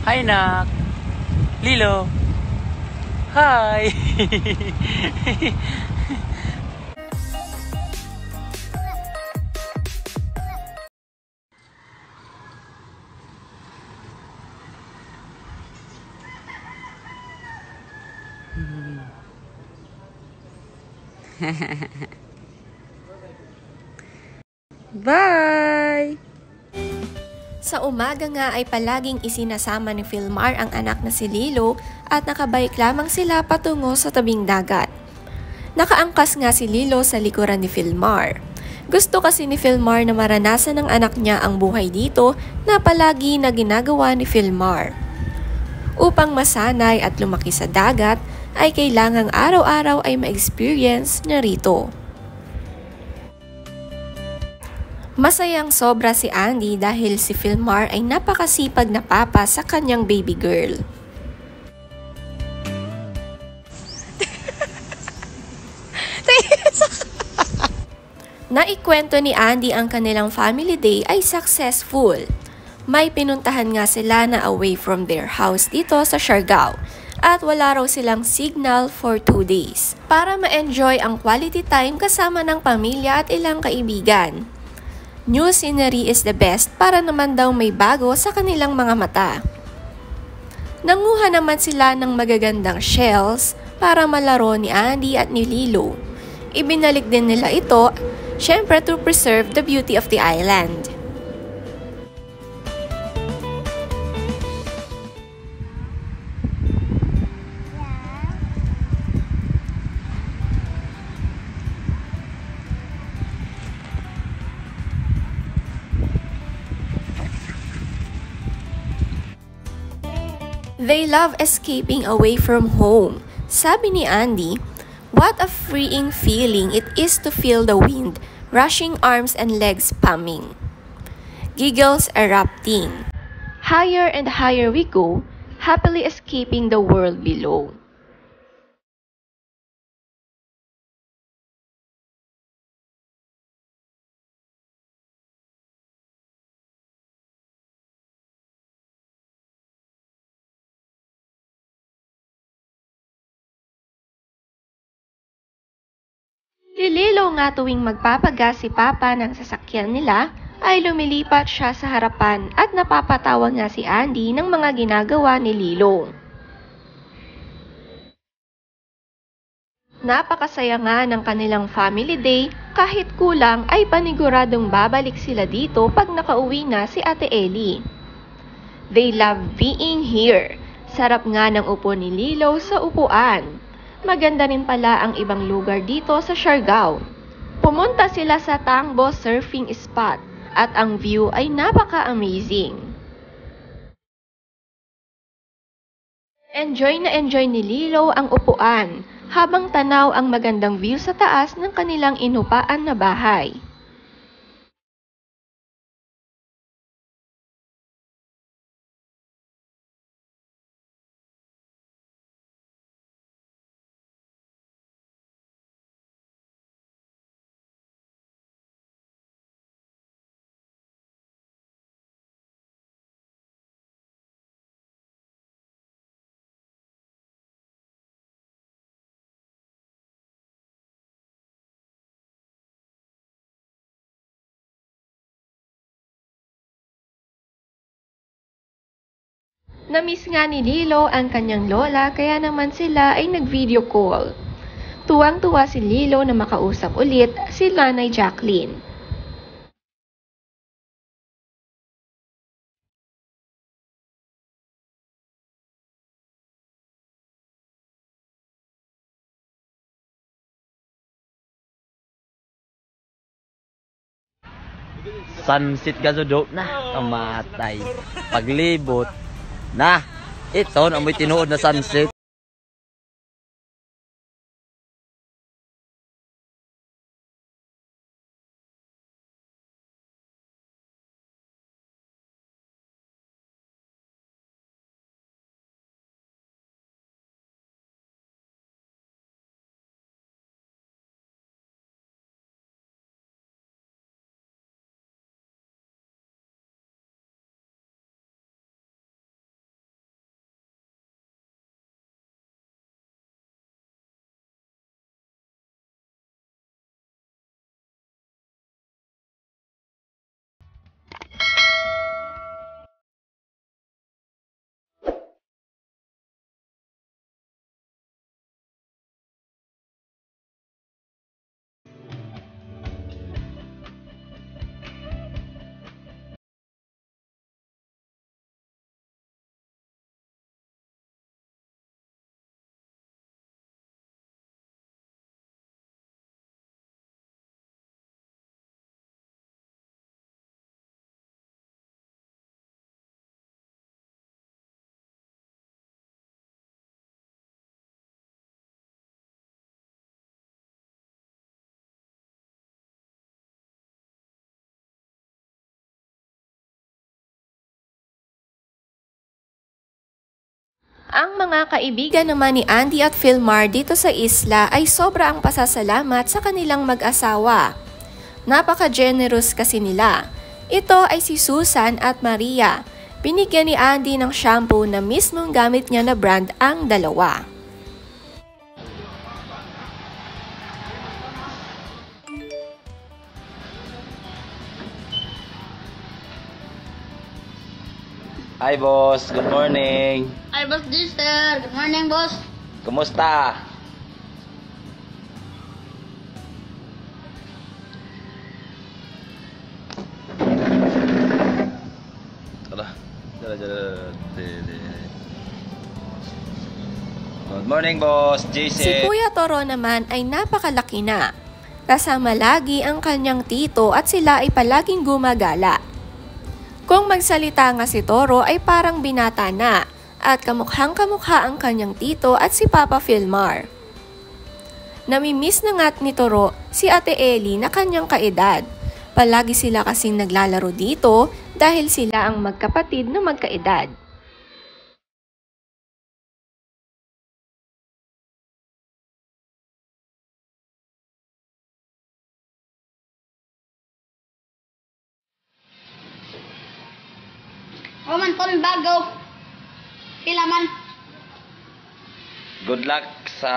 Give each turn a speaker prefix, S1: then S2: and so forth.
S1: Hi, nak. Lilo. Hi.
S2: Bye!
S3: Sa umaga nga ay palaging isinasama ni Philmar ang anak na si Lilo at nakabike lamang sila patungo sa tabing dagat. Nakaangkas nga si Lilo sa likuran ni Philmar. Gusto kasi ni Philmar na maranasan ng anak niya ang buhay dito na palagi na ginagawa ni Philmar. Upang masanay at lumaki sa dagat ay kailangang araw-araw ay ma-experience niya rito. Masayang sobra si Andy dahil si Philmar ay napakasipag na papa sa kanyang baby girl. Naikwento ni Andy ang kanilang family day ay successful. May pinuntahan nga sila na away from their house dito sa Siargao at wala raw silang signal for 2 days para ma-enjoy ang quality time kasama ng pamilya at ilang kaibigan. New scenery is the best para naman daw may bago sa kanilang mga mata. Nanguha naman sila ng magagandang shells para malaro ni Andy at ni Lilo. Ibinalik din nila ito, syempre to preserve the beauty of the island. They love escaping away from home. Sabi ni Andy, what a freeing feeling it is to feel the wind rushing arms and legs pumping. Giggles erupting. Higher and higher we go, happily escaping the world below. Si Lilo nga tuwing magpapagas si Papa ng sasakyan nila, ay lumilipat siya sa harapan at napapatawa nga si Andy ng mga ginagawa ni Lilo. Napakasaya nga ng kanilang family day kahit kulang ay paniguradong babalik sila dito pag nakauwi na si Ate Ellie. They love being here. Sarap nga ng upo ni Lilo sa upuan. Maganda rin pala ang ibang lugar dito sa Siargao. Pumunta sila sa Tangbo Surfing Spot at ang view ay napaka-amazing. Enjoy na enjoy ni Lilo ang upuan habang tanaw ang magandang view sa taas ng kanilang inupaan na bahay. Namiss nga ni Lilo ang kanyang lola kaya naman sila ay nag-video call. Tuwang-tuwa si Lilo na makausap ulit si Nanay Jacqueline.
S1: Sunset gazo na. Kamatay. Paglibot. Na. Ito, amoy tinuod na sunset.
S3: Ang mga kaibigan naman ni Andy at Philmar dito sa isla ay sobra ang pasasalamat sa kanilang mag-asawa. Napaka-generous kasi nila. Ito ay si Susan at Maria. Binigyan ni Andy ng shampoo na mismong gamit niya na brand ang dalawa.
S1: Hi boss, good morning.
S2: Hi, Boss Gister. Good morning, boss.
S1: Kumusta? Good morning, boss. JC.
S3: Si Kuya Toro naman ay napakalaki na. Kasama lagi ang kanyang tito at sila ay palaging gumagala. Kung magsalita nga si Toro ay parang binata na at kamukhang-kamukha ang kanyang tito at si Papa Philmar. Namimiss na nga't ni Toro si Ate Ellie na kanyang kaedad. Palagi sila kasing naglalaro dito dahil sila ang magkapatid na magkaedad.
S2: Roman, tol, bago. Pila man.
S1: Good luck sa